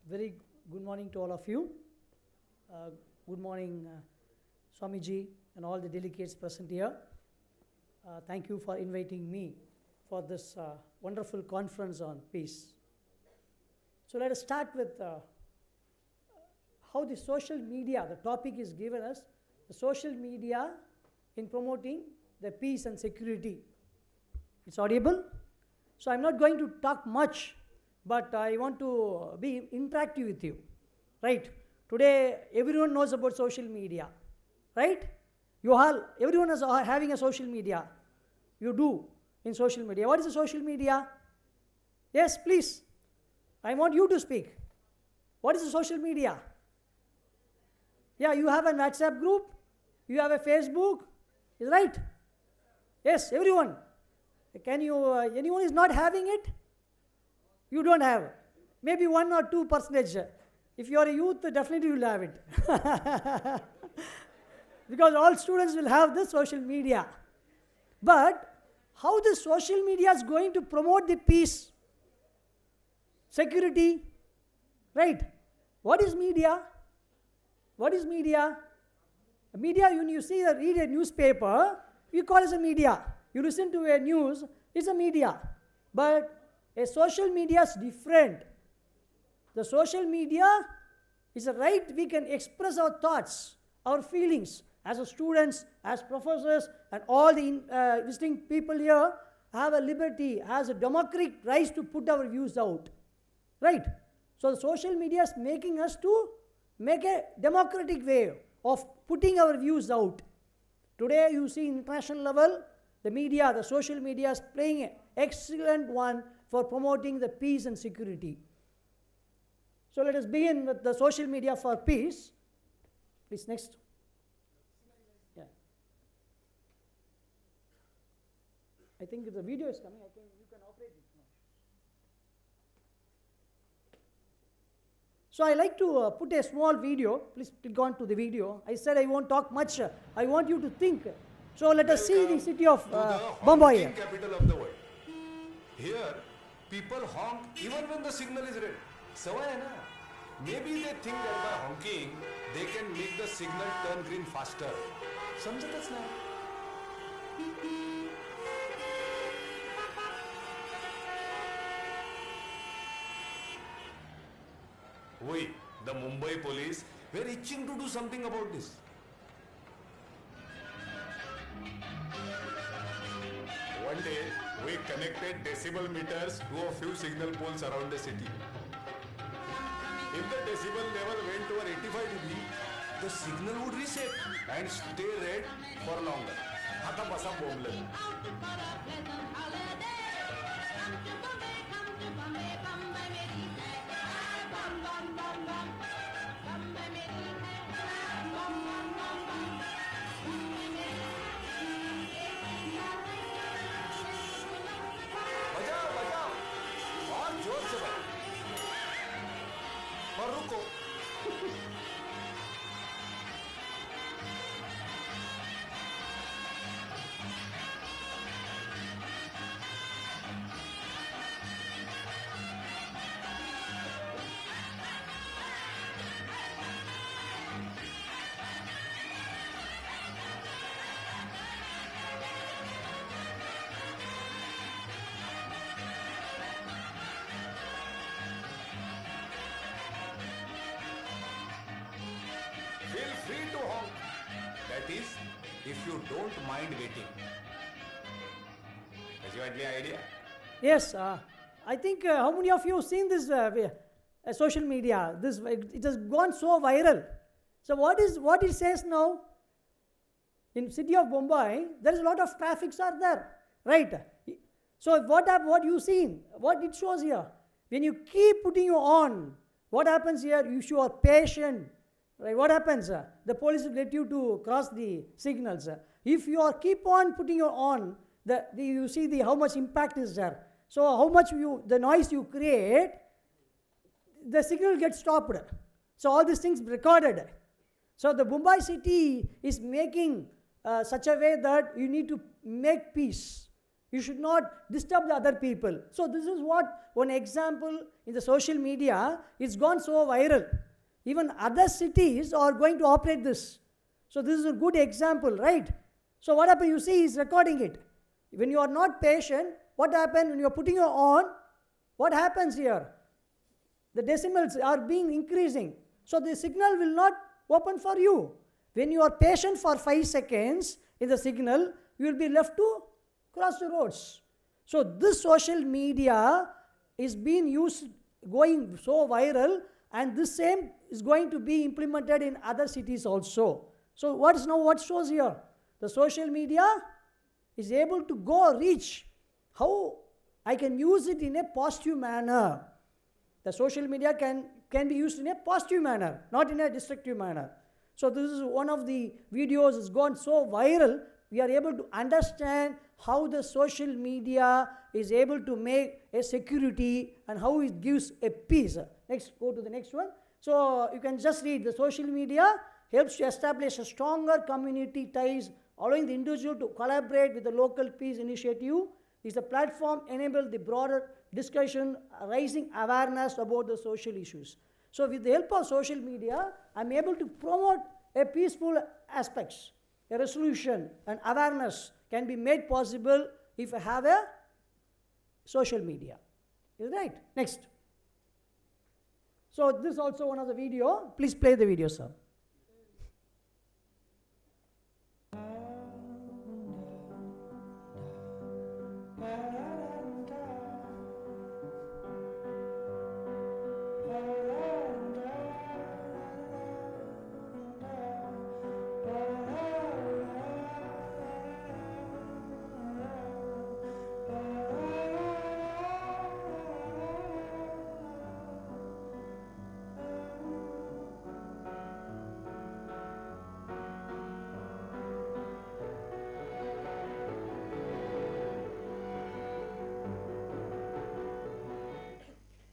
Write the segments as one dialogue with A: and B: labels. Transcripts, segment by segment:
A: Very good morning to all of you. Good morning, Swamiji and all the delegates present here. Thank you for inviting me for this wonderful conference on peace. So let us start with how the social media, the topic is given us, the social media in promoting the peace and security. It's audible? So I'm not going to talk much, but I want to be interactive with you, right? Today, everyone knows about social media, right? Everyone is having a social media. You do in social media. What is a social media? Yes, please. I want you to speak. What is a social media? Yeah, you have a WhatsApp group. You have a Facebook. Is right? Yes, everyone. Can you, anyone is not having it? You don't have. Maybe 1 or 2%. If you are a youth, definitely you will have it. Because all students will have this social media. But how the social media is going to promote the peace, security, right? What is media? What is media? Media, when you read a newspaper, you call it as a media. You listen to a news, it's a media. But a social media is different. The social media is a right we can express our thoughts, our feelings as students, as professors, and all the listening people here have a liberty, has a democratic right to put our views out. Right? So the social media is making us to make a democratic way of putting our views out. Today you see international level, the media, the social media is playing an excellent one for promoting the peace and security. So let us begin with the social media for peace. Please, next. Yeah. I think if the video is coming, you can operate it now. So I like to put a small video. Please click on to the video. I said I won't talk much. I want you to think. So let us see the city of Bombay.
B: Capital of the world. Here, people honk even when the signal is red. Savay hai na? Maybe they think that by honking, they can make the signal turn green faster. Samjhatच नाही. We, the Mumbai police, were itching to do something about this. One day, we connected decibel meters to a few signal poles around the city. If the decibel level went over 85 dB, the signal would reset and stay red for longer. आता बसा बोंबलत. और रुको. Feel free to honk. That is, if you don't mind waiting. Has you any idea?
A: Yes, I think how many of you have seen this social media? It has gone so viral. So what it says now? In city of Bombay, there is a lot of traffics are there, right? So what you seen? What it shows here? When you keep putting you on, what happens here? You show a patient. Right, what happens? The police will let you to cross the signals. If you keep on putting you on, you see how much impact is there. So how much the noise you create, the signal gets stopped. So all these things recorded. So the Mumbai city is making such a way that you need to make peace. You should not disturb the other people. So this is what one example in the social media, it's gone so viral. Even other cities are going to operate this. So this is a good example, right? So what happens, you see, he's recording it. When you are not patient, what happens when you are putting it on? What happens here? The decimals are being increasing. So the signal will not open for you. When you are patient for 5 seconds in the signal, you will be left to cross the roads. So this social media is being used, going so viral, and this same is going to be implemented in other cities also. So what shows here? The social media is able to reach. How I can use it in a positive manner. The social media can be used in a positive manner, not in a destructive manner. So this is one of the videos has gone so viral. We are able to understand how the social media is able to make a security and how it gives a peace. Next, go to the next one. So you can just read, the social media helps to establish a stronger community ties, allowing the individual to collaborate with the local peace initiative. Is a platform enable the broader discussion, raising awareness about the social issues. So with the help of social media, I'm able to promote a peaceful aspects. A resolution and awareness can be made possible if I have a social media. Is right? Next. So this is also one of the video. Please play the video, sir.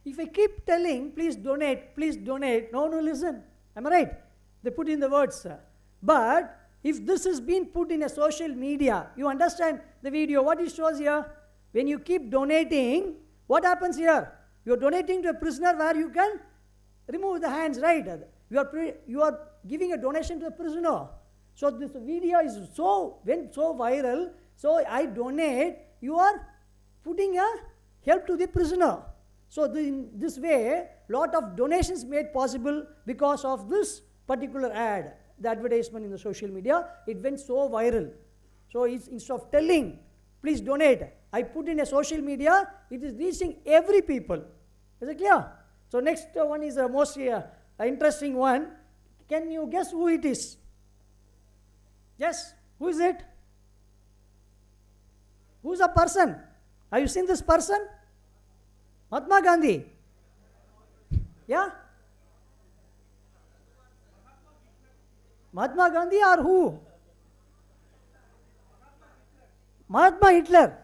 A: If I keep telling, please donate, no, listen. Am I right? They put in the words. But if this is being put in a social media, you understand the video, what it shows here? When you keep donating, what happens here? You are donating to a prisoner where you can remove the hands, right? You are giving a donation to a prisoner. So this video went so viral, so I donate, you are putting a help to the prisoner. So in this way, lot of donations made possible because of this particular ad, the advertisement in the social media, it went so viral. So instead of telling, please donate, I put in a social media, it is reaching every people. Is it clear? So next one is the most interesting one. Can you guess who it is? Yes, who is it? Who's a person? Have you seen this person? Mahatma Gandhi. Yeah? Mahatma Gandhi or who? Mahatma Hitler.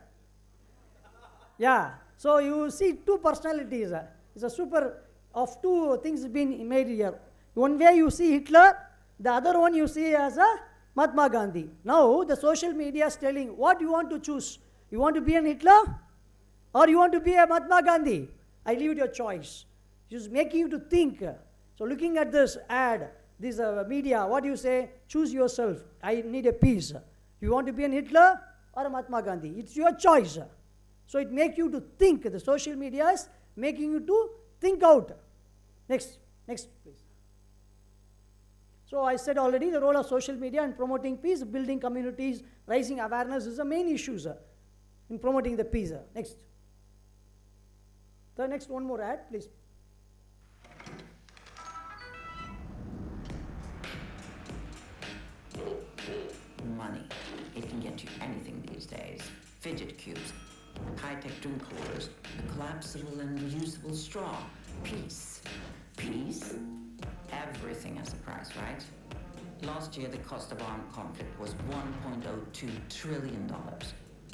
A: Yeah. So you see two personalities. It's a super of two things being made here. One way you see Hitler, the other one you see as a Mahatma Gandhi. Now the social media is telling what you want to choose. You want to be an Hitler? Or you want to be a Mahatma Gandhi? I leave it your choice. It's making you to think. So looking at this ad, this media, what do you say? Choose yourself. I need a peace. You want to be an Hitler or a Mahatma Gandhi? It's your choice. So it makes you to think. The social media is making you to think out. Next, please. So I said already the role of social media in promoting peace, building communities, raising awareness is the main issues in promoting the peace. Next. The next one more ad, please.
C: Money. It can get you anything these days. Fidget cubes, high-tech drink coolers, a collapsible and reusable straw. Peace. Peace? Everything has a price, right? Last year, the cost of armed conflict was $1.02 trillion.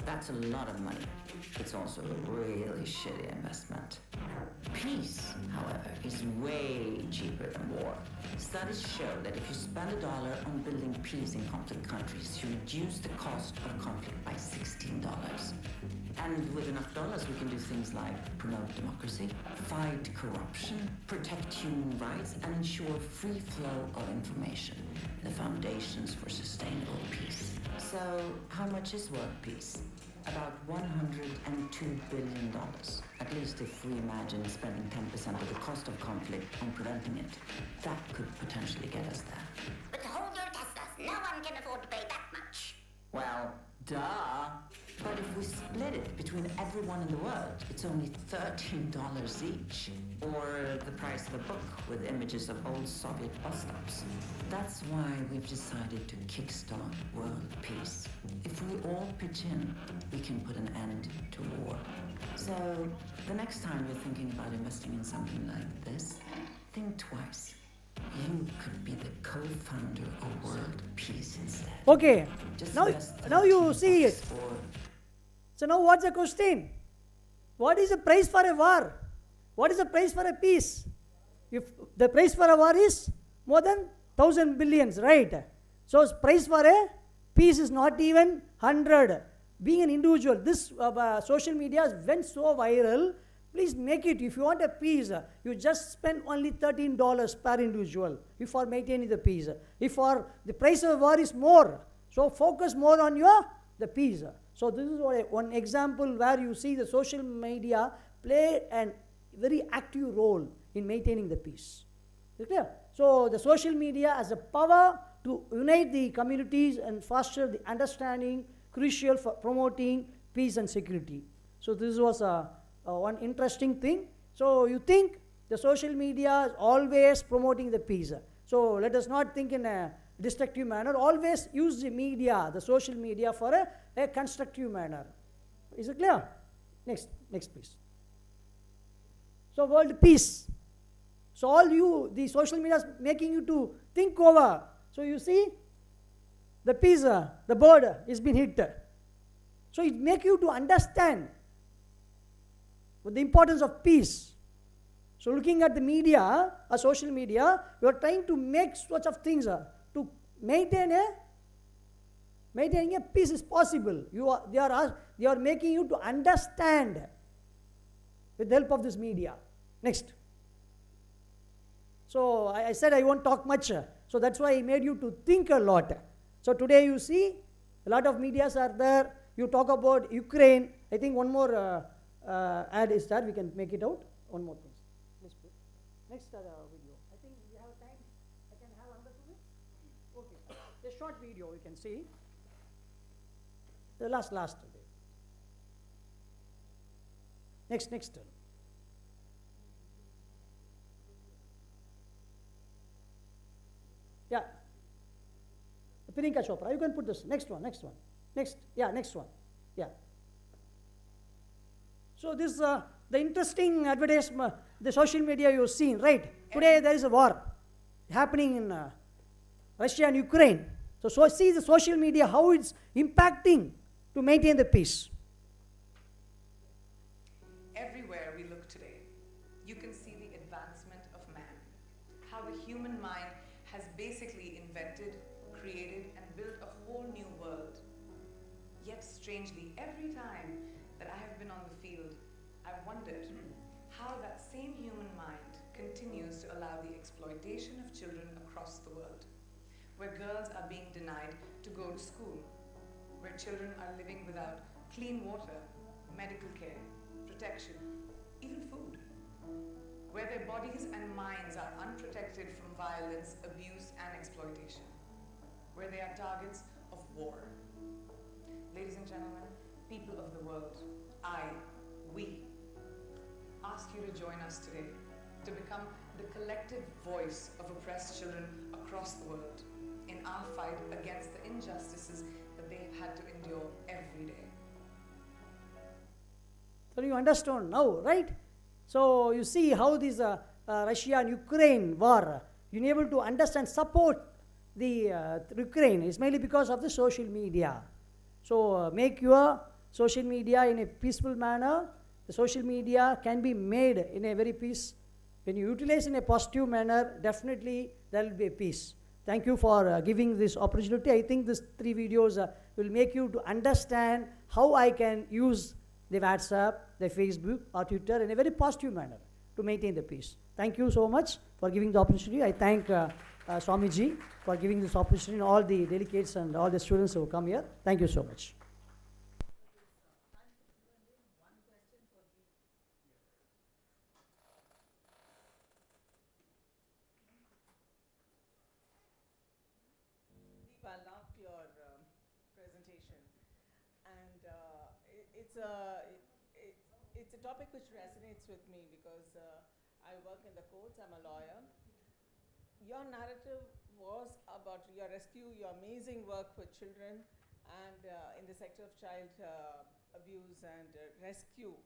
C: That's a lot of money. It's also a really shitty investment. Peace, however, is way cheaper than war. Studies show that if you spend $1 on building peace in conflict countries, you reduce the cost of conflict by $16. And with enough dollars, we can do things like promote democracy, fight corruption, protect human rights, and ensure free flow of information, the foundations for sustainable peace. So, how much is world peace? About $102 billion. At least if we imagine spending 10% of the cost of conflict on preventing it. That could potentially get us there.
D: But hold your Teslas. No one can afford to pay that much.
C: Well, duh. But if we split it between everyone in the world, it's only $13 each. Or the price of a book with images of old Soviet bus stops. That's why we've decided to kickstart world peace. If we all pitch in, we can put an end to war. So, the next time you're thinking about investing in something like this, think twice. You could be the co-founder of world peace instead.
A: Okay,
C: Just
A: now you see it.
C: Or
A: So now what's the question? What is the price for a war? What is the price for a peace? If the price for a war is more than 1,000 billions, right? So price for a peace is not even 100. Being an individual, this social media went so viral. Please make it. If you want a peace, you just spend only $13 per individual if for maintaining the peace. If for the price of war is more, so focus more on the peace. So this is one example where you see the social media play a very active role in maintaining the peace. Is it clear? So the social media has the power to unite the communities and foster the understanding crucial for promoting peace and security. So this was one interesting thing. So you think the social media is always promoting the peace. So let us not think in a destructive manner. Always use the media, the social media, for a constructive manner. Is it clear? Next please. So world peace. So all the social media is making you to think over. So you see, the peace, the bird is been hit. So it make you to understand the importance of peace. So looking at the media, social media, you are trying to make such of things to maintaining a peace is possible. They are making you to understand with the help of this media. Next. So I said I won't talk much. So that's why I made you to think a lot. So today you see a lot of medias are there. You talk about Ukraine. I think one more ad is there. We can make it out. One more thing. Please put. Next video. I think we have time. I can have another 2 minutes. Okay. A short video you can see. The last. Next. Yeah. Priyanka Chopra. You can put this. Next one. Next one. Yeah. So this the interesting advertisement, the social media you've seen, right? Today there is a war happening in Russia and Ukraine. So see the social media, how it's impacting to maintain the peace.
E: Everywhere we look today, you can see the advancement of man, how the human mind has basically invented, created, and built a whole new world. Yet strangely, every time that I have been on the field, I've wondered how that same human mind continues to allow the exploitation of children across the world, where girls are being denied to go to school, where children are living without clean water, medical care, protection, even food, where their bodies and minds are unprotected from violence, abuse, and exploitation, where they are targets of war. Ladies and gentlemen, people of the world, we ask you to join us today to become the collective voice of oppressed children across the world in our fight against the injustices that they have had to endure every day.
A: So you understand now, right? So you see how this Russia and Ukraine war, you're able to understand, support the Ukraine is mainly because of the social media. So make your social media in a peaceful manner, The social media can be made in a very peace. When you utilize in a positive manner, definitely there will be a peace. Thank you for giving this opportunity. I think these 3 videos will make you to understand how I can use the WhatsApp, the Facebook or Twitter in a very positive manner to maintain the peace. Thank you so much for giving the opportunity. I thank Swamiji for giving this opportunity and all the delegates and all the students who come here. Thank you so much.
F: I loved your presentation, and it's a topic which resonates with me because I work in the courts. I'm a lawyer. Your narrative was about your rescue, your amazing work with children, and in the sector of child abuse and rescue.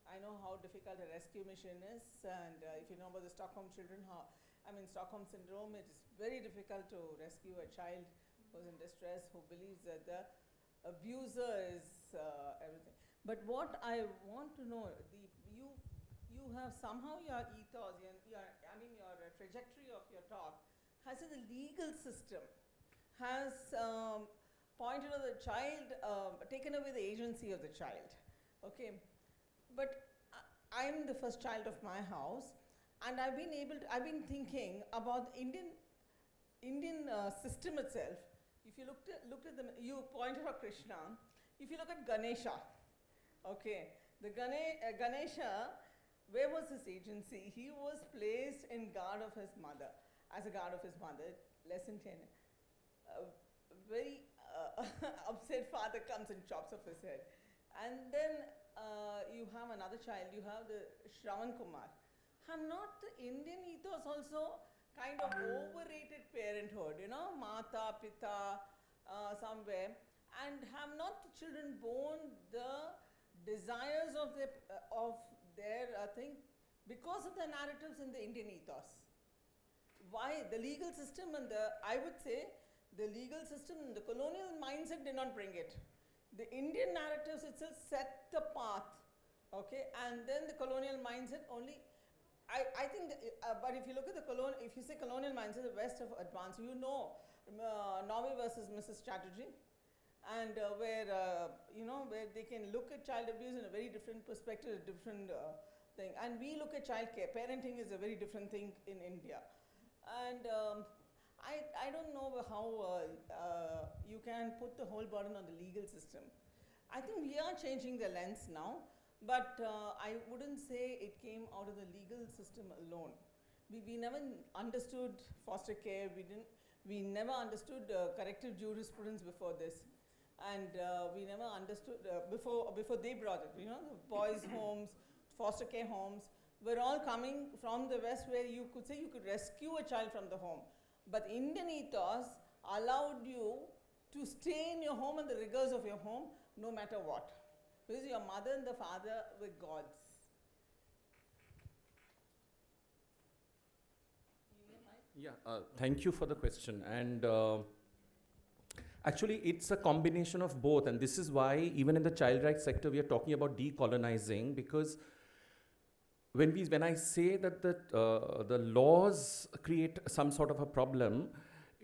F: I know how difficult a rescue mission is, and if you know about the Stockholm children, Stockholm syndrome, it is very difficult to rescue a child who's in distress, who believes that the abuser is everything. But what I want to know, you have somehow your ethos, your trajectory of your talk has in the legal system has pointed out the child, taken away the agency of the child. Okay, but I'm the first child of my house, and I've been thinking about the Indian system itself. If you looked at them, you pointed out Krishna. If you look at Ganesha, okay, the Ganesha, where was his agency? He was placed in guard of his mother, as a guard of his mother. Lesson 10. Very upset father comes and chops off his head. And then you have another child, you have the Shravan Kumar. Have not the Indian ethos also kind of overrated parenthood, Mata, Pita, somewhere, and have not the children born the desires of their thing because of the narratives in the Indian ethos? Why the legal system and I would say the legal system and the colonial mindset did not bring it. The Indian narratives itself set the path, okay, and then the colonial mindset only. I think, but if you look at if you say colonial mindset, the West have advanced. Norway versus Mrs. Chatterjee, and where they can look at child abuse in a very different perspective, a different thing. And we look at child care. Parenting is a very different thing in India, and I don't know how you can put the whole burden on the legal system. I think we are changing the lens now. But I wouldn't say it came out of the legal system alone. We never understood foster care. We never understood corrective jurisprudence before this, and we never understood before they brought it. The boys' homes, foster care homes were all coming from the West, where you could say you could rescue a child from the home. But Indian ethos allowed you to stay in your home and the rigors of your home, no matter what. Because your mother and the father were gods.
G: Yeah, thank you for the question. And actually, it's a combination of both. And this is why, even in the child rights sector, we are talking about decolonizing, because when I say that the laws create some sort of a problem,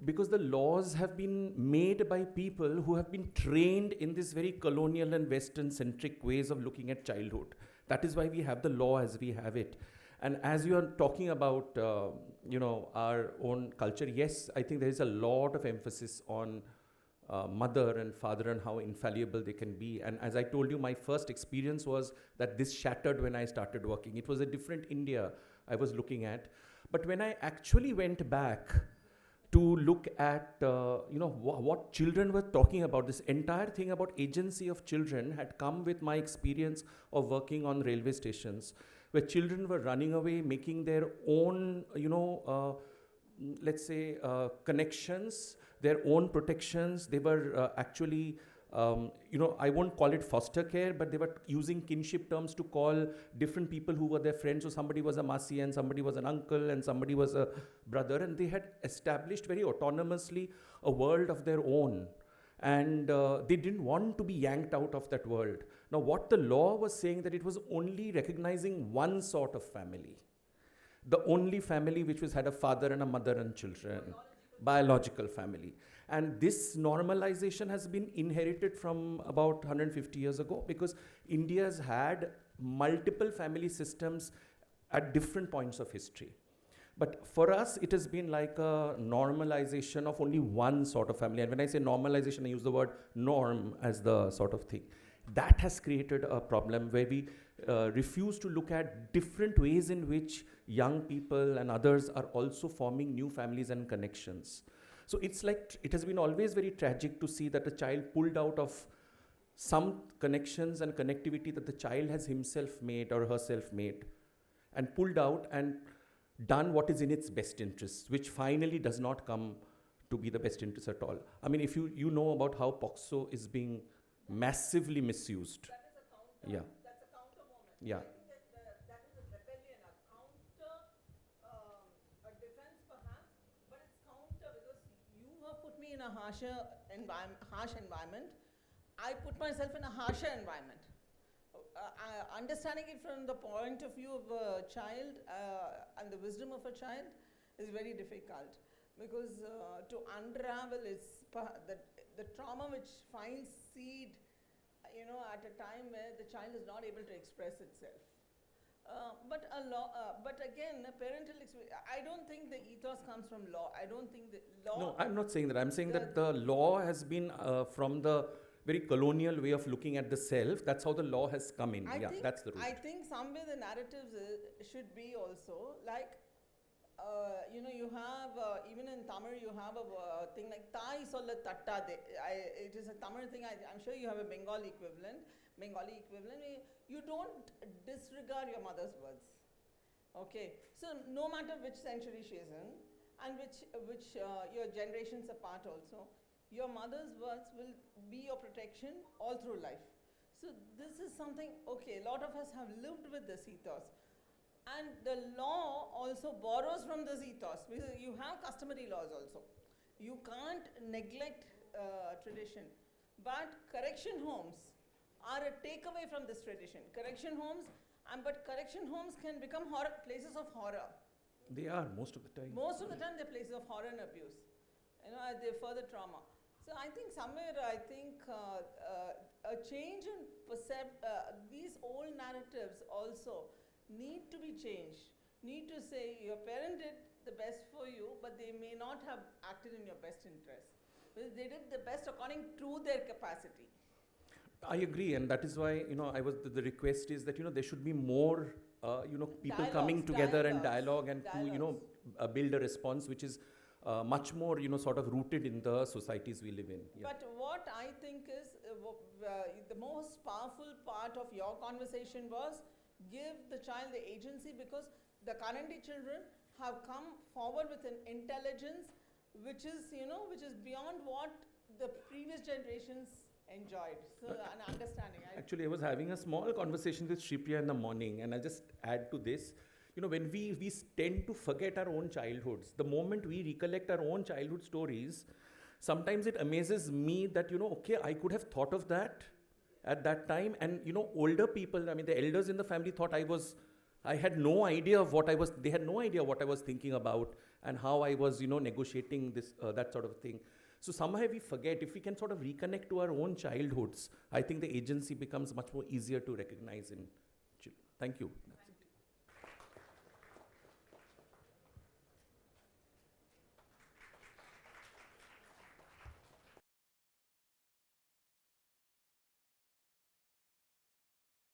G: because the laws have been made by people who have been trained in this very colonial and Western-centric ways of looking at childhood. That is why we have the law as we have it. And as you are talking about, our own culture, yes, I think there is a lot of emphasis on mother and father and how infallible they can be. And as I told you, my first experience was that this shattered when I started working. It was a different India I was looking at. But when I actually went back to look at what children were talking about, this entire thing about agency of children had come with my experience of working on railway stations, where children were running away, making their own, let's say, connections, their own protections. They were actually, I won't call it foster care, but they were using kinship terms to call different people who were their friends. So somebody was a masi, and somebody was an uncle, and somebody was a brother, and they had established very autonomously a world of their own. And they didn't want to be yanked out of that world. Now, what the law was saying that it was only recognizing one sort of family, the only family which was had a father and a mother and children, biological family. And this normalization has been inherited from about 150 years ago, because India has had multiple family systems at different points of history. But for us, it has been like a normalization of only one sort of family. And when I say normalization, I use the word norm as the sort of thing. That has created a problem where we refuse to look at different ways in which young people and others are also forming new families and connections. So it's like, it has been always very tragic to see that a child pulled out of some connections and connectivity that the child has himself made or herself made, and pulled out and done what is in its best interests, which finally does not come to be the best interest at all. I mean, if you know about how POXO is being massively misused.
F: That is a counter.
G: Yeah.
F: That's a counter moment.
G: Yeah.
F: I think that is a rebellion, a counter, a defense perhaps, but it's counter because you have put me in a harsh environment. I put myself in a harsher environment. Understanding it from the point of view of a child and the wisdom of a child is very difficult, because to unravel is the trauma which finds seed, at a time where the child is not able to express itself. But again, a parental experience, I don't think the ethos comes from law. I don't think the law...
G: No, I'm not saying that. I'm saying that the law has been from the very colonial way of looking at the self. That's how the law has come in. That's the root.
F: I think somewhere the narratives should be also like, you have, even in Tamil, you have a thing like Thai solla tattade. It is a Tamil thing. I'm sure you have a Bengali equivalent. You don't disregard your mother's words. Okay. So no matter which century she is in, and which your generations apart also, your mother's words will be your protection all through life. So this is something, okay, a lot of us have lived with this ethos. And the law also borrows from this ethos, because you have customary laws also. You can't neglect tradition. But correction homes are a takeaway from this tradition. Correction homes, but correction homes can become places of horror.
G: They are, most of the time.
F: Most of the time, they're places of horror and abuse. They're further trauma. So I think somewhere, a change in these old narratives also need to be changed. Need to say your parent did the best for you, but they may not have acted in your best interest. Because they did the best according to their capacity.
G: I agree, and that is why, the request is that, there should be more, people coming together and dialogue and to, build a response which is much more, sort of rooted in the societies we live in. Yeah.
F: But what I think is the most powerful part of your conversation was give the child the agency, because the current children have come forward with an intelligence which is beyond what the previous generations enjoyed. So an understanding.
G: Actually, I was having a small conversation with Shripriya in the morning, and I'll just add to this. When we tend to forget our own childhoods, the moment we recollect our own childhood stories, sometimes it amazes me that, okay, I could have thought of that at that time. And, older people, the elders in the family thought I had no idea of they had no idea what I was thinking about and how I was, negotiating this, that sort of thing. So somehow we forget. If we can sort of reconnect to our own childhoods, I think the agency becomes much more easier to recognize in children. Thank you. That's it.